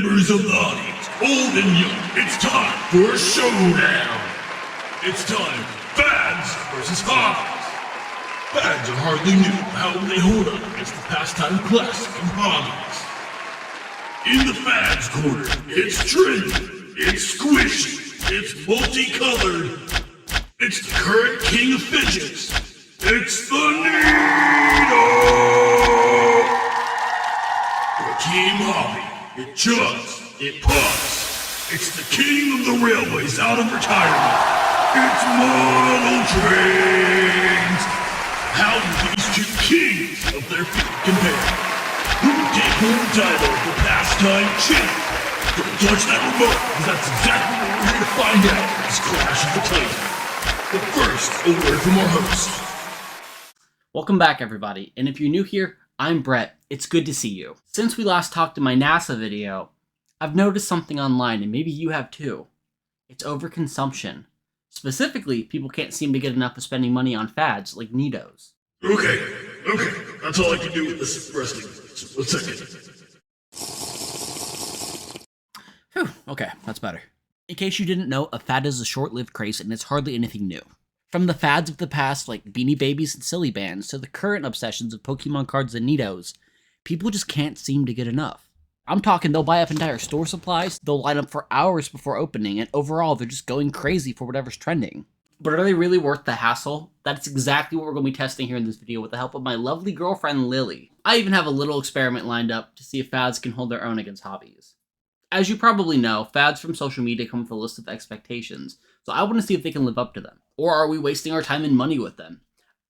Members of the audience, old and young, it's time for a showdown. It's time, fads versus hobbies. Fads are hardly new. How will they hold up against the pastime classic and hobbies? In the fads corner, it's trendy, it's squishy, it's multicolored. It's the current king of fidgets. It's the needle! For Team Hobby, it chugs, it puffs. It's the king of the railways out of retirement. It's model trains. How do these two kings of their field compare? Who will take home the title of the pastime champ? Don't touch that remote, because that's exactly what we're here to find out in this Clash of the Titans. But first, a word from our host. Welcome back, everybody, and if you're new here, I'm Brett. It's good to see you. Since we last talked in my NASA video, I've noticed something online, and maybe you have too. It's overconsumption. Specifically, people can't seem to get enough of spending money on fads like Neatos. Okay, that's all I can do with this resting. So 1 second. Whew, okay, that's better. In case you didn't know, a fad is a short-lived craze and it's hardly anything new. From the fads of the past like Beanie Babies and Silly Bands to the current obsessions of Pokemon cards and Neatos, people just can't seem to get enough. I'm talking they'll buy up entire store supplies, they'll line up for hours before opening, and overall they're just going crazy for whatever's trending. But are they really worth the hassle? That's exactly what we're going to be testing here in this video with the help of my lovely girlfriend Lily. I even have a little experiment lined up to see if fads can hold their own against hobbies. As you probably know, fads from social media come with a list of expectations, so I want to see if they can live up to them. Or are we wasting our time and money with them?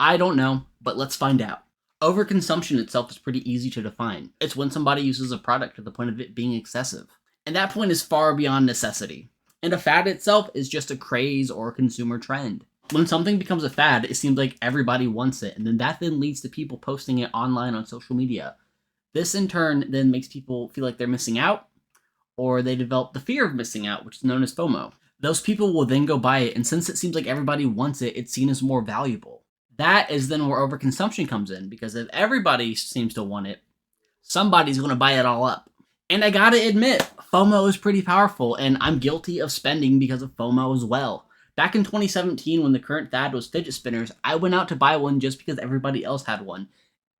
I don't know, but let's find out. Overconsumption itself is pretty easy to define. It's when somebody uses a product to the point of it being excessive. And that point is far beyond necessity. And a fad itself is just a craze or a consumer trend. When something becomes a fad, it seems like everybody wants it, and then that leads to people posting it online on social media. This in turn then makes people feel like they're missing out, or they develop the fear of missing out, which is known as FOMO. Those people will then go buy it, and since it seems like everybody wants it, it's seen as more valuable. That is then where overconsumption comes in, because if everybody seems to want it, somebody's going to buy it all up. And I gotta admit, FOMO is pretty powerful, and I'm guilty of spending because of FOMO as well. Back in 2017, when the current fad was fidget spinners, I went out to buy one just because everybody else had one.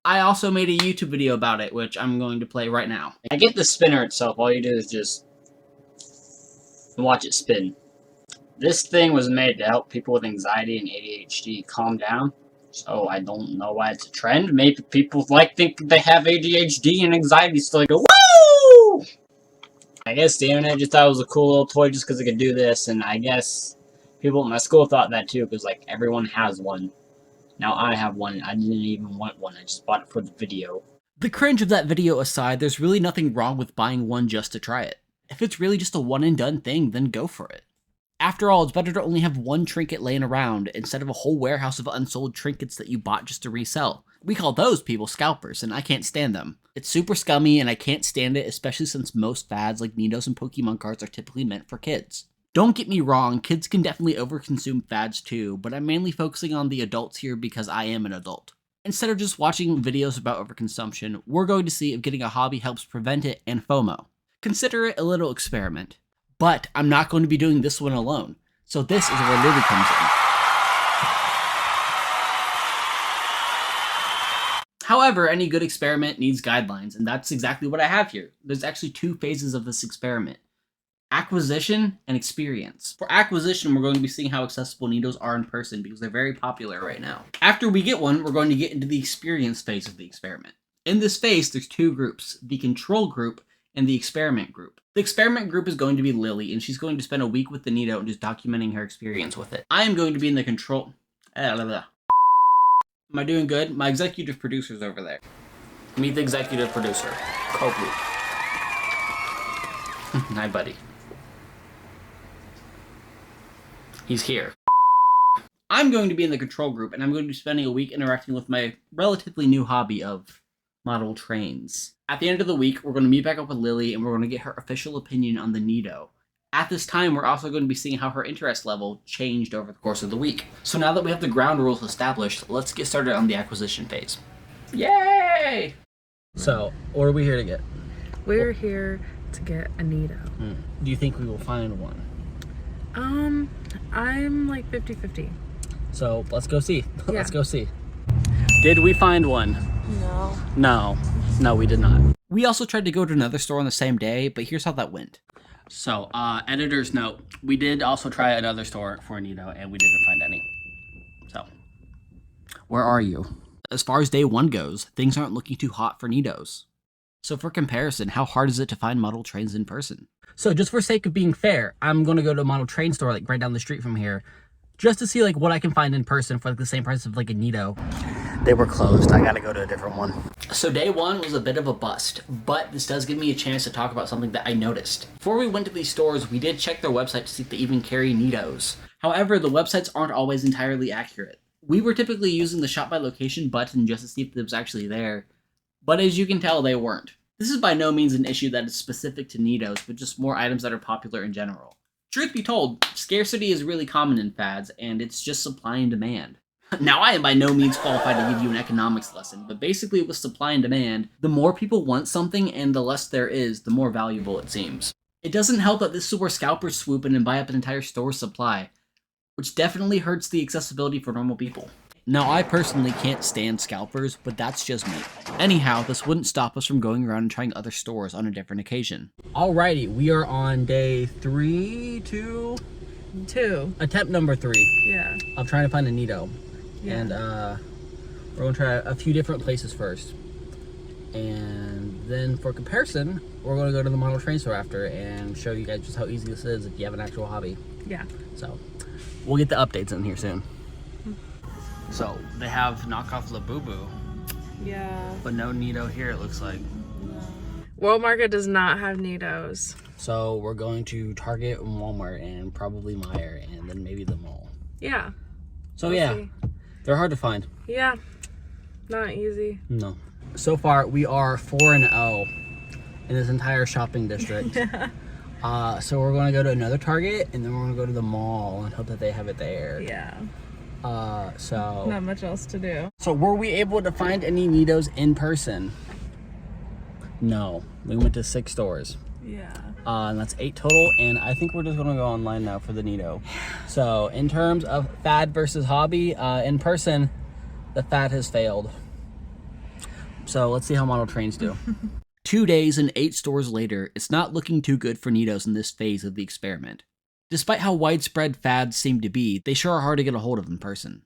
I also made a YouTube video about it, which I'm going to play right now. I get the spinner itself. All you do is just watch it spin. This thing was made to help people with anxiety and ADHD calm down. So I don't know why it's a trend. Maybe people think they have ADHD and anxiety, so they go, woo! I guess the internet just thought it was a cool little toy just because it could do this, and I guess people at my school thought that too, because everyone has one. Now I have one. I didn't even want one. I just bought it for the video. The cringe of that video aside, there's really nothing wrong with buying one just to try it. If it's really just a one and done thing, then go for it. After all, it's better to only have one trinket laying around instead of a whole warehouse of unsold trinkets that you bought just to resell. We call those people scalpers, and I can't stand them. It's super scummy, and I can't stand it, especially since most fads like Neatos and Pokemon cards are typically meant for kids. Don't get me wrong, kids can definitely overconsume fads too, but I'm mainly focusing on the adults here because I am an adult. Instead of just watching videos about overconsumption, we're going to see if getting a hobby helps prevent it and FOMO. Consider it a little experiment. But I'm not going to be doing this one alone, so this is where Lily comes in. However, any good experiment needs guidelines, and that's exactly what I have here. There's actually 2 phases of this experiment. Acquisition and experience. For acquisition, we're going to be seeing how accessible Neatos are in person because they're very popular right now. After we get one, we're going to get into the experience phase of the experiment. In this phase, there's 2 groups, the control group and the experiment group. The experiment group is going to be Lily, and she's going to spend a week with the Neato and just documenting her experience with it. I am going to be in the control... Am I doing good? My executive producer's over there. Meet the executive producer, Kobu. Hi, buddy. He's here. I'm going to be in the control group, and I'm going to be spending a week interacting with my relatively new hobby of model trains. At the end of the week, we're going to meet back up with Lily, and we're going to get her official opinion on the Neato. At this time, we're also going to be seeing how her interest level changed over the course of the week. So now that we have the ground rules established, let's get started on the acquisition phase. Yay! So, what are we here to get? We're here to get a Nido. Do you think we will find one? I'm like 50-50. So let's go see. Yeah. Let's go see. Did we find one? No. No, we did not. We also tried to go to another store on the same day, but here's how that went. So, editor's note. We did also try another store for a Nido, and we didn't find any. So, where are you? As far as day one goes, things aren't looking too hot for Nidos. So for comparison, how hard is it to find model trains in person? So just for sake of being fair, I'm going to go to a model train store like right down the street from here, just to see like what I can find in person for like the same price of like a Nido. They were closed. I gotta go to a different one. So day one was a bit of a bust, but this does give me a chance to talk about something that I noticed. Before we went to these stores, we did check their website to see if they even carry Nidos. However, the websites aren't always entirely accurate. We were typically using the shop by location button just to see if it was actually there, but as you can tell, they weren't. This is by no means an issue that is specific to Nidos, but just more items that are popular in general. Truth be told, scarcity is really common in fads, and it's just supply and demand. Now, I am by no means qualified to give you an economics lesson, but basically with supply and demand, the more people want something and the less there is, the more valuable it seems. It doesn't help that this is where scalpers swoop in and buy up an entire store's supply, which definitely hurts the accessibility for normal people. Now, I personally can't stand scalpers, but that's just me. Anyhow, this wouldn't stop us from going around and trying other stores on a different occasion. Alrighty, we are on day 2, attempt number 3. Yeah. I'm trying to find a Nido. Yeah. And we're going to try a few different places first. And then for comparison, we're going to go to the model train store after and show you guys just how easy this is if you have an actual hobby. Yeah. So, we'll get the updates in here soon. So, they have knockoff Labubu, Yeah. but no Nido here it looks like. World Market does not have Nidos. So, we're going to Target and Walmart and probably Meijer and then maybe the mall. Yeah. So We'll yeah, see. they're hard to find. Yeah. Not easy. No. So far, we are 4-0 in this entire shopping district. So we're going to go to another Target, and then we're going to go to the mall and hope that they have it there. Yeah. So... Not much else to do. So were we able to find any Nidos in person? No. We went to 6 stores. Yeah. And that's 8 total, and I think we're just going to go online now for the Nido. So in terms of fad versus hobby, in person, the fad has failed. So let's see how model trains do. 2 days and 8 stores later, it's not looking too good for Nidos in this phase of the experiment. Despite how widespread fads seem to be, they sure are hard to get a hold of in person.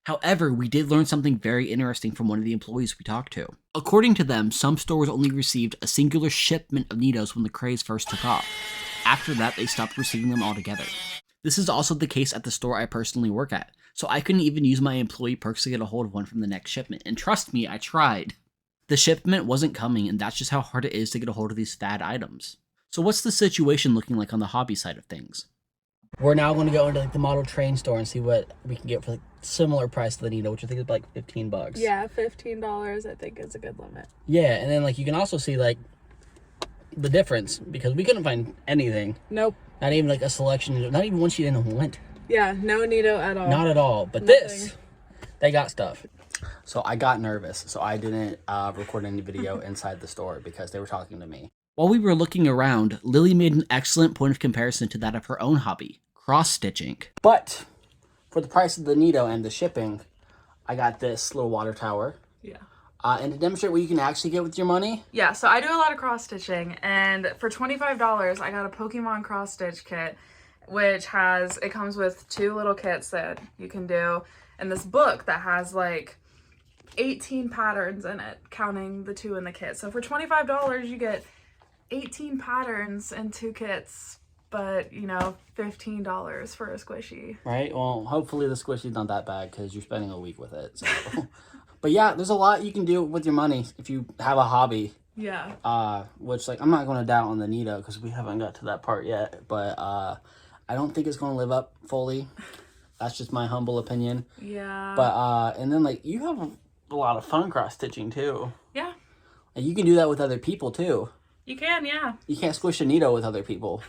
However, we did learn something very interesting from one of the employees we talked to. According to them, some stores only received a singular shipment of Nidos when the craze first took off. After that, they stopped receiving them altogether. This is also the case at the store I personally work at, so I couldn't even use my employee perks to get a hold of one from the next shipment, and trust me, I tried. The shipment wasn't coming, and that's just how hard it is to get a hold of these fad items. So what's the situation looking like on the hobby side of things? We're now going to go into like the model train store and see what we can get for like similar price to the Nido, which I think is like $15. Yeah, $15 I think is a good limit. Yeah, and then like you can also see like the difference because we couldn't find anything. Nope. Not even like a selection, not even one she didn't want. Yeah, no Nido at all. Not at all. But Nothing. this, they got stuff. So I got nervous, so I didn't record any video inside the store because they were talking to me. While we were looking around, Lily made an excellent point of comparison to that of her own hobby, cross-stitching. But for the price of the Nido and the shipping, I got this little water tower. Yeah. And to demonstrate what you can actually get with your money. Yeah, so I do a lot of cross-stitching, and for $25, I got a Pokemon cross-stitch kit, which it comes with 2 little kits that you can do, and this book that has like 18 patterns in it, counting the 2 in the kit. So for $25, you get 18 patterns and 2 kits, but you know, $15 for a squishy. Right? Well, hopefully the squishy's not that bad because you're spending a week with it. So. But yeah, there's a lot you can do with your money if you have a hobby. Yeah. Which like I'm not going to doubt on the Nido because we haven't got to that part yet. But I don't think it's going to live up fully. That's just my humble opinion. Yeah. But and then like you have a lot of fun cross stitching too. Yeah. And you can do that with other people too. You can, yeah. You can't squish a Nido with other people.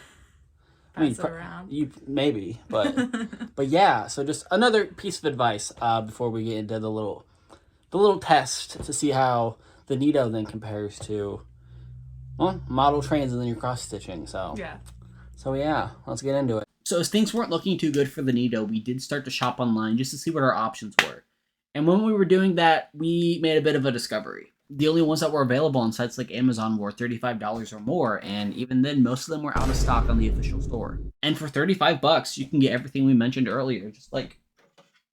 Pass it around. You maybe, but but yeah. So just another piece of advice before we get into the little test to see how the Nido then compares to Well, model trains and then you're cross-stitching, so... Yeah. So yeah, let's get into it. So as things weren't looking too good for the Nido, we did start to shop online just to see what our options were. And when we were doing that, we made a bit of a discovery. The only ones that were available on sites like Amazon were $35 or more, and even then, most of them were out of stock on the official store. And for $35, you can get everything we mentioned earlier, just like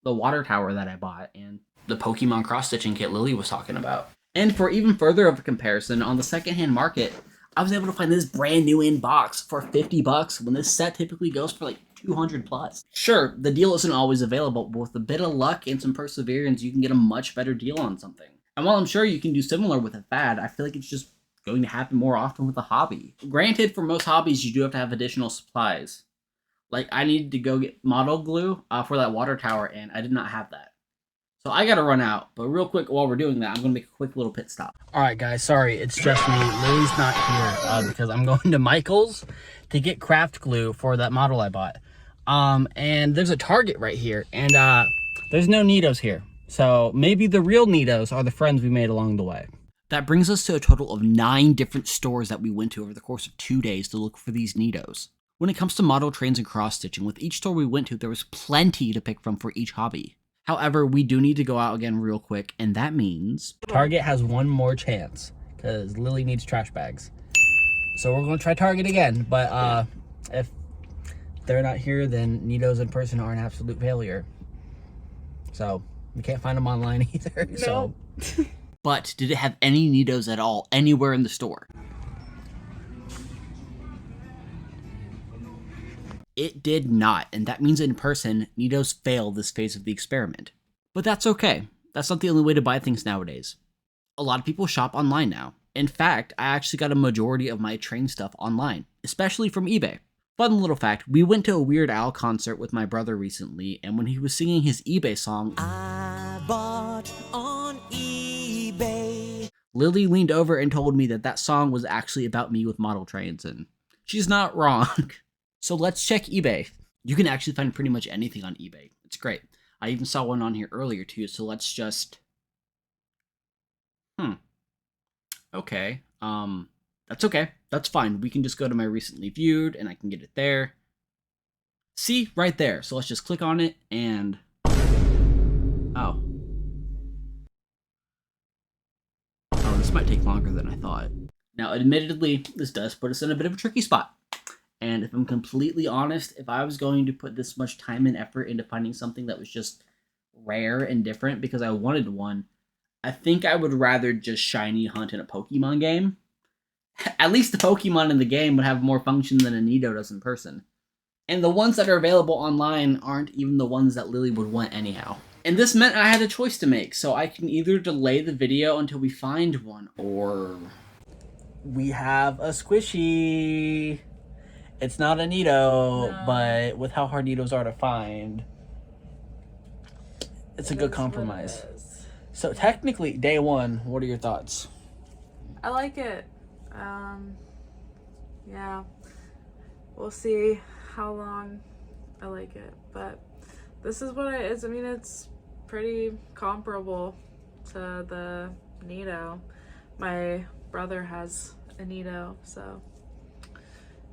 the water tower that I bought and the Pokemon cross-stitching kit Lily was talking about. And for even further of a comparison, on the secondhand market, I was able to find this brand new in box for $50 when this set typically goes for like 200 plus. Sure, the deal isn't always available, but with a bit of luck and some perseverance, you can get a much better deal on something. And while I'm sure you can do similar with a fad, I feel like it's just going to happen more often with a hobby. Granted, for most hobbies, you do have to have additional supplies. Like, I needed to go get model glue for that water tower, and I did not have that. So I gotta run out, but real quick while we're doing that, I'm gonna make a quick little pit stop. Alright guys, sorry, it's just me. Lily's not here because I'm going to Michael's to get craft glue for that model I bought. And there's a Target right here, and there's no Nidos here. So maybe the real Nidos are the friends we made along the way. That brings us to a total of 9 different stores that we went to over the course of 2 days to look for these Nidos. When it comes to model trains and cross-stitching, with each store we went to, there was plenty to pick from for each hobby. However, we do need to go out again real quick, and that means Target has one more chance, because Lily needs trash bags. So we're going to try Target again, but if they're not here, then Nidos in person are an absolute failure. So, we can't find them online either. No. So. But, did it have any Nidos at all, anywhere in the store? It did not, and that means in person, Nidos failed this phase of the experiment. But that's okay. That's not the only way to buy things nowadays. A lot of people shop online now. In fact, I actually got a majority of my train stuff online, especially from eBay. Fun little fact, we went to a Weird Al concert with my brother recently, and when he was singing his eBay song, I bought on eBay, Lily leaned over and told me that that song was actually about me with model trains, and she's not wrong. So let's check eBay. You can actually find pretty much anything on eBay. It's great. I even saw one on here earlier too, so let's just... Okay. That's okay. That's fine. We can just go to my recently viewed, and I can get it there. See? Right there. So let's just click on it, and... Oh. Oh, this might take longer than I thought. Now, admittedly, this does put us in a bit of a tricky spot. And if I'm completely honest, if I was going to put this much time and effort into finding something that was just rare and different because I wanted one, I think I would rather just shiny hunt in a Pokemon game. At least the Pokemon in the game would have more function than a Nido does in person. And the ones that are available online aren't even the ones that Lily would want anyhow. And this meant I had a choice to make, so I can either delay the video until we find one, or... We have a squishy! It's not a Nido, no. But with how hard Nidos are to find, it's a good compromise. So technically, day one, what are your thoughts? I like it. Yeah. We'll see how long I like it. But this is what it is. I mean, it's pretty comparable to the Nido. My brother has a Nido, so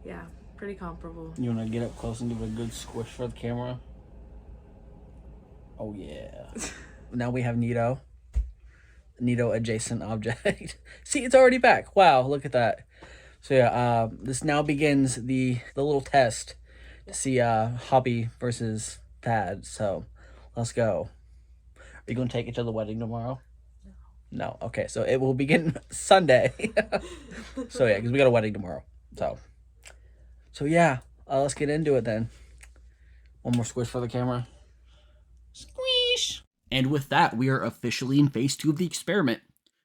yeah. Pretty comparable. You want to get up close and give a good squish for the camera? Oh yeah. Now we have Nido. Nido adjacent object. See, it's already back. Wow, look at that. So yeah, this now begins the little test to see hobby versus fad. So let's go. Are you going to take it to the wedding tomorrow? No. Okay, so it will begin Sunday. So yeah, because we got a wedding tomorrow. So yeah, let's get into it then. One more squish for the camera. Squish! And with that, we are officially in phase 2 of the experiment.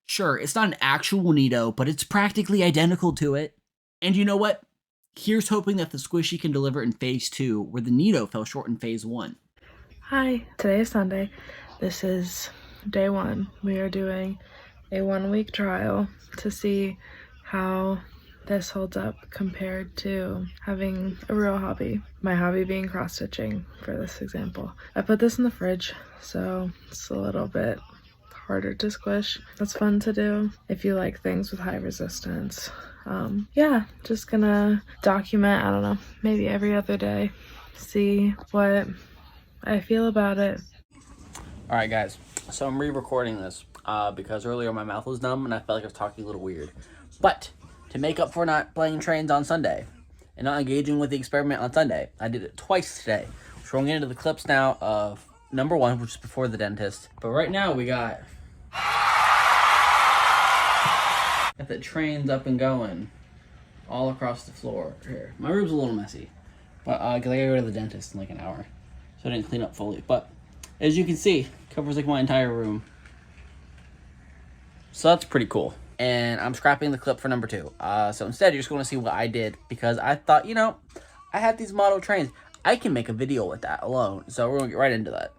Sure, it's not an actual Nido, but it's practically identical to it. And you know what? Here's hoping that the squishy can deliver in phase 2, where the Nido fell short in phase 1. Hi, today is Sunday. This is day 1. We are doing a 1-week trial to see how this holds up compared to having a real hobby. My hobby being cross-stitching, for this example. I put this in the fridge, so it's a little bit harder to squish. That's fun to do if you like things with high resistance. yeah, just gonna document, I don't know, maybe every other day, see what I feel about it. Alright guys, so I'm re-recording this because earlier my mouth was numb and I felt like I was talking a little weird. But to make up for not playing trains on Sunday and not engaging with the experiment on Sunday, I did it twice today. So we're going into the clips now of number 1, which is before the dentist. But right now we got the trains up and going all across the floor here. My room's a little messy, but because I gotta go to the dentist in like an hour, so I didn't clean up fully. But as you can see, covers like my entire room, so that's pretty cool. And I'm scrapping the clip for number 2. So instead, you're just going to see what I did because I thought, you know, I had these model trains. I can make a video with that alone. So we're gonna get right into that.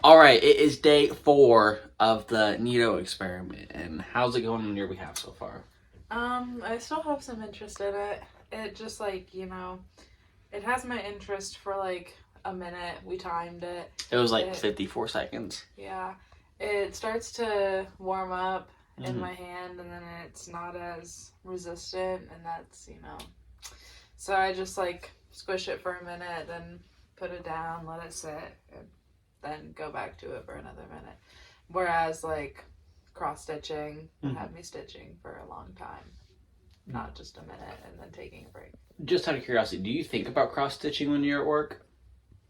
Alright, it is day 4 of the Nito experiment, and how's it going on your behalf so far? I still have some interest in it. It just like, you know, it has my interest for like a minute. We timed it. It was like 54 seconds. Yeah. It starts to warm up in my hand and then it's not as resistant and that's, you know. So I just like squish it for a minute, then put it down, let it sit, and then go back to it for another minute. Whereas like cross stitching would have me stitching for a long time, not just a minute and then taking a break. Just out of curiosity, do you think about cross stitching when you're at work?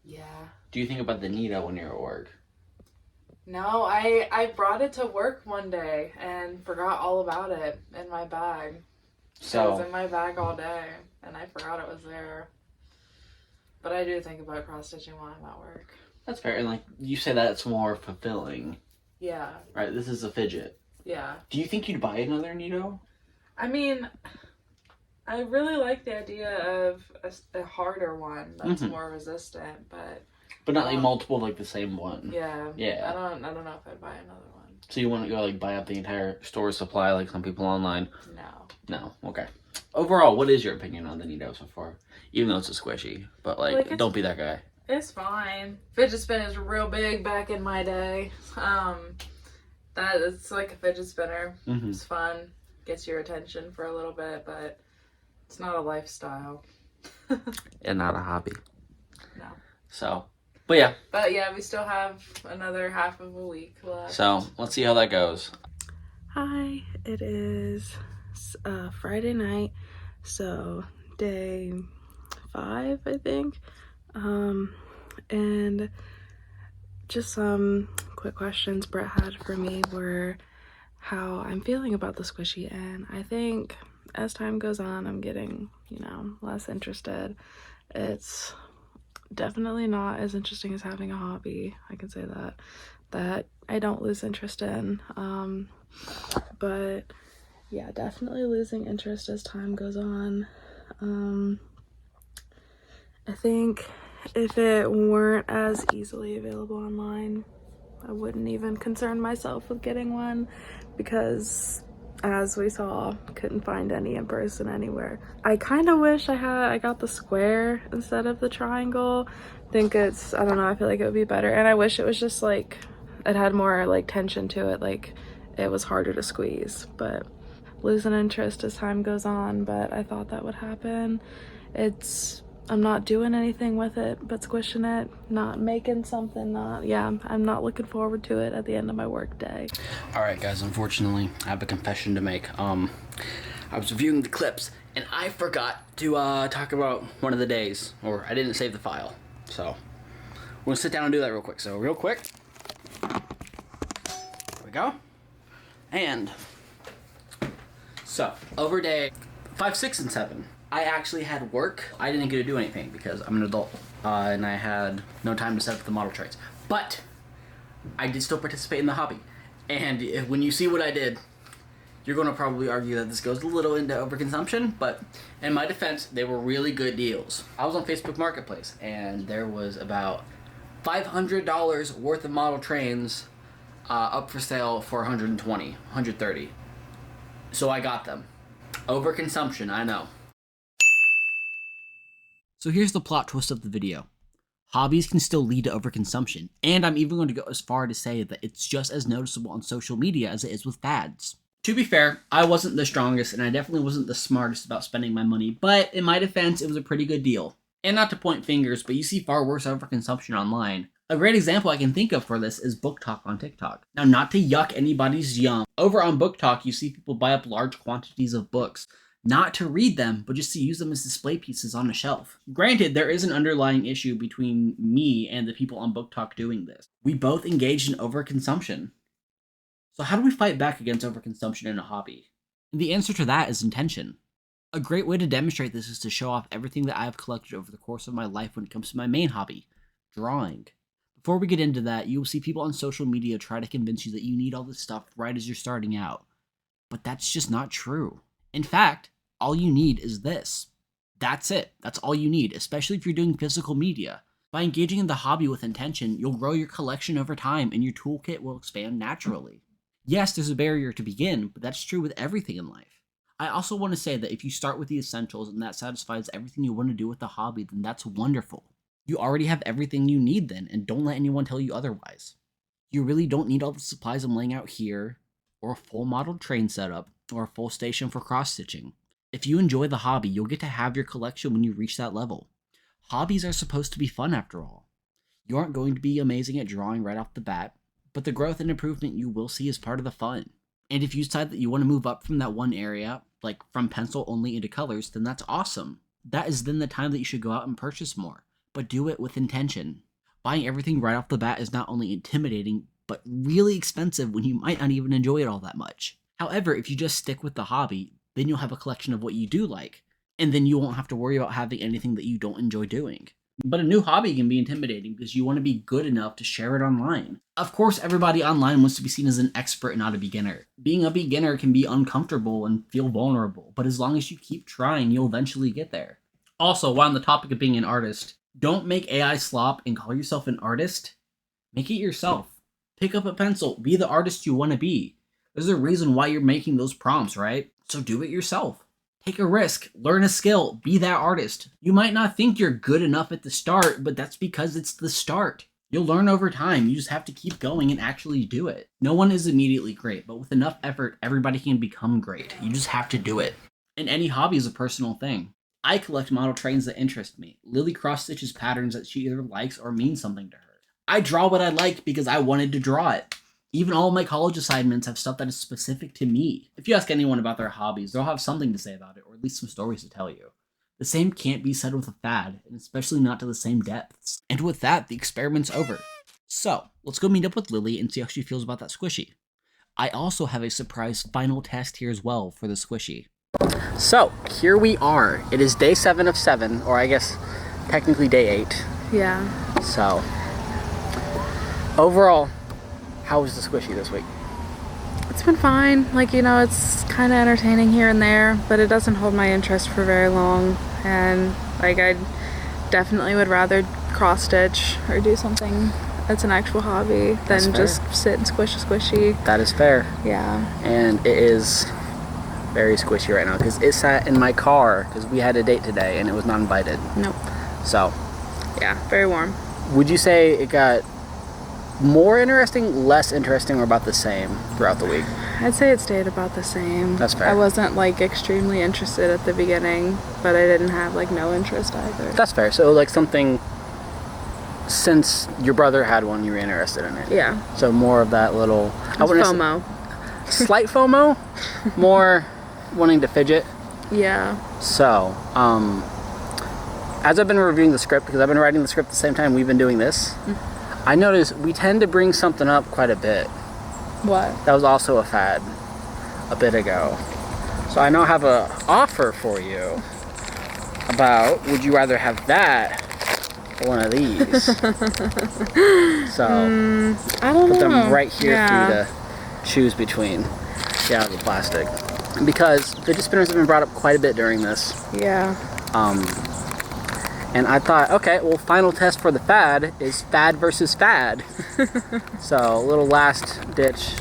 Yeah. Do you think about the Nito when you're at work? No, I brought it to work one day and forgot all about it in my bag. So it was in my bag all day and I forgot it was there. But I do think about cross stitching while I'm at work. That's fair, and like you say that it's more fulfilling. Yeah. Right, this is a Fidget. Yeah. Do you think you'd buy another Nito? I mean, I really like the idea of a harder one that's more resistant, but not like multiple like the same one. Yeah. Yeah. I don't know if I'd buy another one. So you wouldn't go like buy up the entire store supply like some people online? No. Okay. Overall, what is your opinion on the Nito so far? Even though it's a squishy, but like don't be that guy. It's fine. Fidget spinners were real big back in my day. That it's like a fidget spinner. It's fun, gets your attention for a little bit, but it's not a lifestyle. And not a hobby. No. So, but yeah. But yeah, we still have another half of a week left. So let's see how that goes. Hi, it is Friday night, so day 5, I think. And just some quick questions Brett had for me were how I'm feeling about the squishy, and I think as time goes on I'm getting, you know, less interested. It's definitely not as interesting as having a hobby. I can say that I don't lose interest in. But yeah, definitely losing interest as time goes on. I think if it weren't as easily available online, I wouldn't even concern myself with getting one, because as we saw, couldn't find any in person anywhere. I kind of wish I got the square instead of the triangle. I think I don't know, I feel like it would be better. And I wish it was just like, it had more like tension to it, like it was harder to squeeze. But losing interest as time goes on, but I thought that would happen. I'm not doing anything with it but squishing it, not making something, I'm not looking forward to it at the end of my work day. Alright guys, unfortunately, I have a confession to make. I was reviewing the clips, and I forgot to talk about one of the days, or I didn't save the file. So, we're gonna sit down and do that real quick. So, real quick. There we go. And, so, over day 5, 6, and 7. I actually had work. I didn't get to do anything because I'm an adult, and I had no time to set up the model trains. But I did still participate in the hobby. And when you see what I did, you're going to probably argue that this goes a little into overconsumption, but in my defense, they were really good deals. I was on Facebook Marketplace, and there was about $500 worth of model trains up for sale for $120, $130. So I got them. Overconsumption, I know. So here's the plot twist of the video. Hobbies can still lead to overconsumption, and I'm even going to go as far to say that it's just as noticeable on social media as it is with fads. To be fair, I wasn't the strongest, and I definitely wasn't the smartest about spending my money, but in my defense, it was a pretty good deal. And not to point fingers, but you see far worse overconsumption online. A great example I can think of for this is Book Talk on TikTok. Now, not to yuck anybody's yum, over on Book Talk, you see people buy up large quantities of books, not to read them, but just to use them as display pieces on a shelf. Granted, there is an underlying issue between me and the people on Book Talk doing this. We both engaged in overconsumption. So how do we fight back against overconsumption in a hobby? And the answer to that is intention. A great way to demonstrate this is to show off everything that I have collected over the course of my life when it comes to my main hobby, drawing. Before we get into that, you will see people on social media try to convince you that you need all this stuff right as you're starting out. But that's just not true. In fact, all you need is this. That's it. That's all you need, especially if you're doing physical media. By engaging in the hobby with intention, you'll grow your collection over time and your toolkit will expand naturally. Yes, there's a barrier to begin, but that's true with everything in life. I also want to say that if you start with the essentials and that satisfies everything you want to do with the hobby, then that's wonderful. You already have everything you need then, and don't let anyone tell you otherwise. You really don't need all the supplies I'm laying out here, or a full model train setup, or a full station for cross-stitching. If you enjoy the hobby, you'll get to have your collection when you reach that level. Hobbies are supposed to be fun after all. You aren't going to be amazing at drawing right off the bat, but the growth and improvement you will see is part of the fun. And if you decide that you want to move up from that one area, like from pencil only into colors, then that's awesome. That is then the time that you should go out and purchase more, but do it with intention. Buying everything right off the bat is not only intimidating, but really expensive when you might not even enjoy it all that much. However, if you just stick with the hobby, then you'll have a collection of what you do like, and then you won't have to worry about having anything that you don't enjoy doing. But a new hobby can be intimidating because you want to be good enough to share it online. Of course, everybody online wants to be seen as an expert and not a beginner. Being a beginner can be uncomfortable and feel vulnerable, but as long as you keep trying, you'll eventually get there. Also, while on the topic of being an artist, don't make AI slop and call yourself an artist. Make it yourself. Pick up a pencil, be the artist you want to be. There's a reason why you're making those prompts, right? So do it yourself. Take a risk, learn a skill, be that artist. You might not think you're good enough at the start, but that's because it's the start. You'll learn over time, you just have to keep going and actually do it. No one is immediately great, but with enough effort, everybody can become great. You just have to do it. And any hobby is a personal thing. I collect model trains that interest me. Lily cross-stitches patterns that she either likes or mean something to her. I draw what I like because I wanted to draw it. Even all of my college assignments have stuff that is specific to me. If you ask anyone about their hobbies, they'll have something to say about it, or at least some stories to tell you. The same can't be said with a fad, and especially not to the same depths. And with that, the experiment's over. So, let's go meet up with Lily and see how she feels about that squishy. I also have a surprise final test here as well for the squishy. So, here we are. It is day 7 of 7, or I guess technically day 8. Yeah. So, overall, how was the squishy this week? It's been fine. Like, you know, it's kind of entertaining here and there, but it doesn't hold my interest for very long. And, like, I definitely would rather cross stitch or do something that's an actual hobby than just sit and squish a squishy. That is fair. Yeah. And it is very squishy right now because it sat in my car because we had a date today and it was not invited. Nope. So, yeah, very warm. Would you say it got more interesting, less interesting, or about the same throughout the week? I'd say it stayed about the same. That's fair. I wasn't, like, extremely interested at the beginning, but I didn't have, like, no interest either. That's fair. So, like, something, since your brother had one, you were interested in it. Yeah. So, more of that little... FOMO. Slight FOMO? More wanting to fidget? Yeah. So, as I've been reviewing the script, because I've been writing the script at the same time we've been doing this, I noticed we tend to bring something up quite a bit. What? That was also a fad a bit ago. So I now have an offer for you about, would you rather have that or one of these? So I don't put know. them right here for you to choose between. Get out of the plastic. Because fidget spinners have been brought up quite a bit during this. Yeah. And I thought, okay, well, final test for the fad is fad versus fad. So, a little last ditch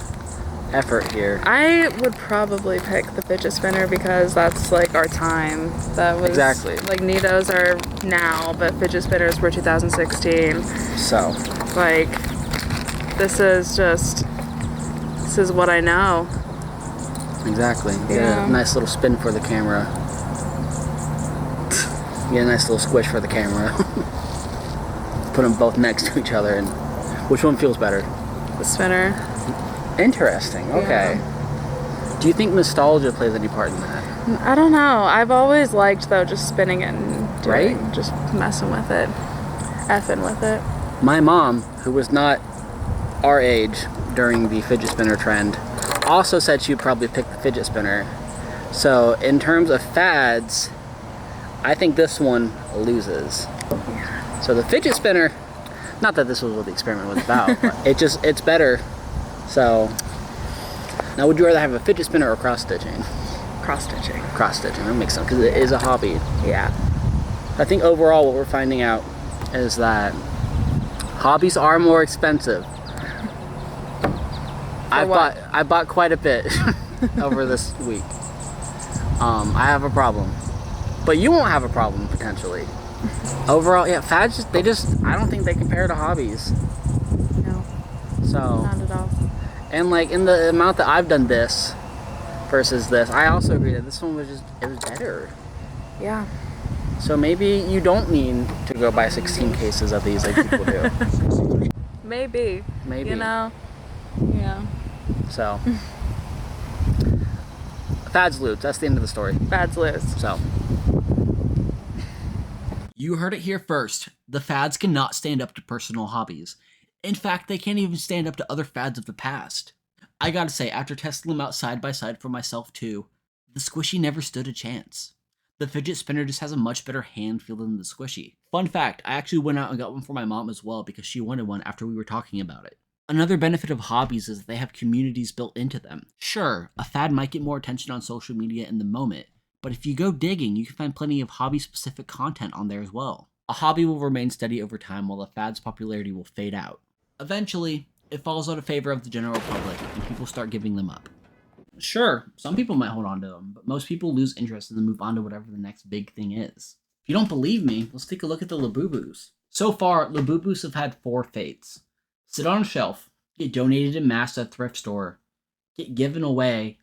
effort here. I would probably pick the fidget spinner because that's, like, our time. That was Exactly. Like, Nidos are now, but fidget spinners were 2016. So, Like, this is what I know. exactly. Get Yeah. a nice little spin for the camera. Get a nice little squish for the camera. Put them both next to each other, and which one feels better? The spinner. Interesting. Okay. Do you think nostalgia plays any part in that? I don't know. I've always liked, though, just spinning it and Right? just messing with it. Effing with it. My mom, who was not our age during the fidget spinner trend, also said she would probably pick the fidget spinner. So, in terms of fads, I think this one loses. Yeah. So the fidget spinner, not that this was what the experiment was about, but it's better. So, now would you rather have a fidget spinner or cross stitching? Cross stitching. Cross stitching, that makes sense, because it is a hobby. Yeah. I think overall what we're finding out is that hobbies are more expensive. I bought quite a bit over this week. I have a problem. But you won't have a problem, potentially. Overall, yeah, fads, I don't think they compare to hobbies. No. So, Not at all. and like, in the amount that I've done this versus this, I also agree that this one was it was better. Yeah. So maybe you don't need to go buy 16 cases of these like people do. Maybe. Maybe. You know? Yeah. So, fads lose, that's the end of the story. Fads lose. So. You heard it here first. The fads cannot stand up to personal hobbies. In fact, they can't even stand up to other fads of the past. I gotta say, after testing them out side by side for myself too, the squishy never stood a chance. The fidget spinner just has a much better hand feel than the squishy. Fun fact, I actually went out and got one for my mom as well because she wanted one after we were talking about it. Another benefit of hobbies is that they have communities built into them. Sure, a fad might get more attention on social media in the moment, but if you go digging, you can find plenty of hobby-specific content on there as well. A hobby will remain steady over time while a fad's popularity will fade out. Eventually, it falls out of favor of the general public and people start giving them up. Sure, some people might hold on to them, but most people lose interest and then move on to whatever the next big thing is. If you don't believe me, let's take a look at the Labubus. So far, Labubus have had 4 fates. Sit on a shelf, get donated en masse at a thrift store, get given away,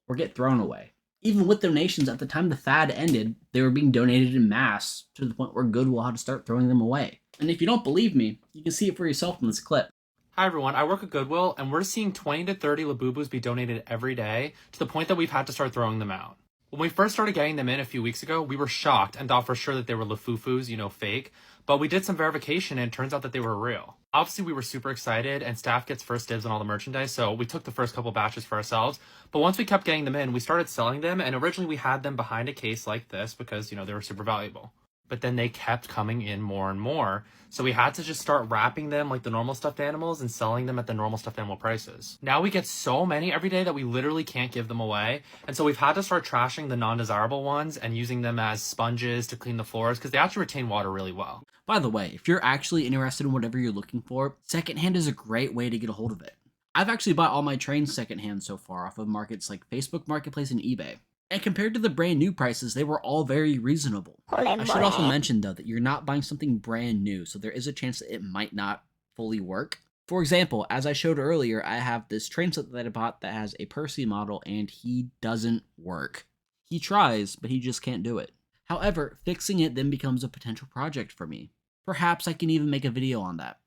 or get thrown away. Even with donations, at the time the fad ended, they were being donated en masse to the point where Goodwill had to start throwing them away. And if you don't believe me, you can see it for yourself in this clip. Hi everyone, I work at Goodwill and we're seeing 20 to 30 Labubus be donated every day to the point that we've had to start throwing them out. When we first started getting them in a few weeks ago, we were shocked and thought for sure that they were Lafufus, fake, but we did some verification and it turns out that they were real. Obviously we were super excited and staff gets first dibs on all the merchandise, so we took the first couple batches for ourselves, but once we kept getting them in, we started selling them, and originally we had them behind a case like this because, they were super valuable. but then they kept coming in more and more. So we had to just start wrapping them like the normal stuffed animals and selling them at the normal stuffed animal prices. Now we get so many every day that we literally can't give them away. And so we've had to start trashing the non-desirable ones and using them as sponges to clean the floors because they actually retain water really well. By the way, if you're actually interested in whatever you're looking for, secondhand is a great way to get a hold of it. I've actually bought all my trains secondhand so far off of markets like Facebook Marketplace and eBay. And compared to the brand new prices, they were all very reasonable. I should also mention though that you're not buying something brand new, so there is a chance that it might not fully work. For example, as I showed earlier, I have this train set that I bought that has a Percy model and he doesn't work. He tries, but he just can't do it. However, fixing it then becomes a potential project for me. Perhaps I can even make a video on that.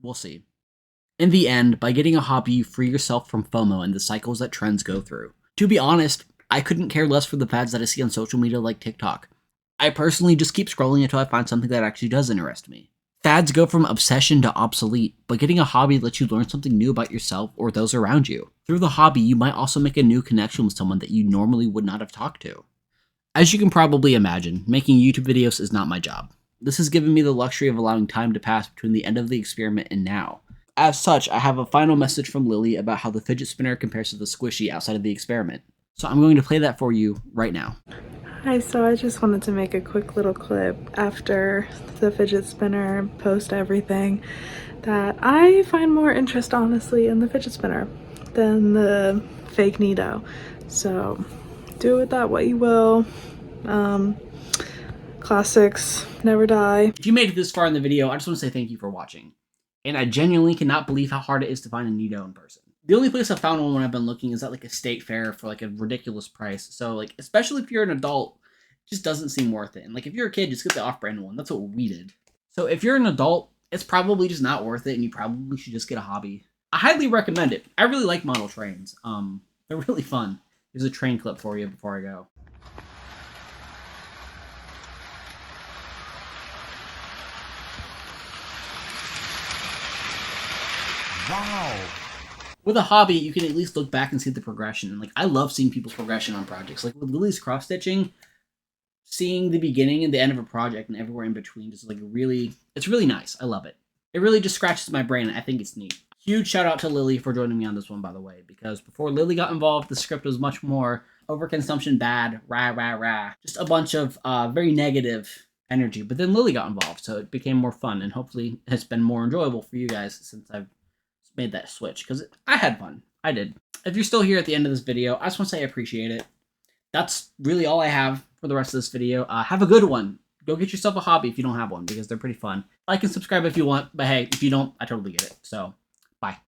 We'll see. In the end, by getting a hobby, you free yourself from FOMO and the cycles that trends go through. To be honest, I couldn't care less for the fads that I see on social media like TikTok. I personally just keep scrolling until I find something that actually does interest me. Fads go from obsession to obsolete, but getting a hobby lets you learn something new about yourself or those around you. Through the hobby, you might also make a new connection with someone that you normally would not have talked to. As you can probably imagine, making YouTube videos is not my job. This has given me the luxury of allowing time to pass between the end of the experiment and now. As such, I have a final message from Lily about how the fidget spinner compares to the squishy outside of the experiment. So I'm going to play that for you right now. Hi, so I just wanted to make a quick little clip after the fidget spinner post everything that I find more interest honestly in the fidget spinner than the fake Nido. So do with that what you will. Classics never die. If you made it this far in the video, I just want to say thank you for watching. And I genuinely cannot believe how hard it is to find a Nido in person. The only place I found one when I've been looking is at like a state fair for like a ridiculous price. So like, especially if you're an adult, it just doesn't seem worth it. And like if you're a kid, just get the off-brand one. That's what we did. So if you're an adult, it's probably just not worth it and you probably should just get a hobby. I highly recommend it. I really like model trains. They're really fun. Here's a train clip for you before I go. Wow. With a hobby, you can at least look back and see the progression. And like, I love seeing people's progression on projects. Like with Lily's cross stitching, seeing the beginning and the end of a project and everywhere in between is like it's really nice. I love it. It really just scratches my brain. I think it's neat. Huge shout out to Lily for joining me on this one, by the way, because before Lily got involved, the script was much more overconsumption bad, rah, rah, rah. Just a bunch of very negative energy. But then Lily got involved, so it became more fun, and hopefully it's been more enjoyable for you guys since I've made that switch, because I had fun. I did. If you're still here at the end of this video, I just want to say I appreciate it. That's really all I have for the rest of this video. Have a good one. Go get yourself a hobby if you don't have one, because they're pretty fun. Like and subscribe if you want, but hey, if you don't, I totally get it. So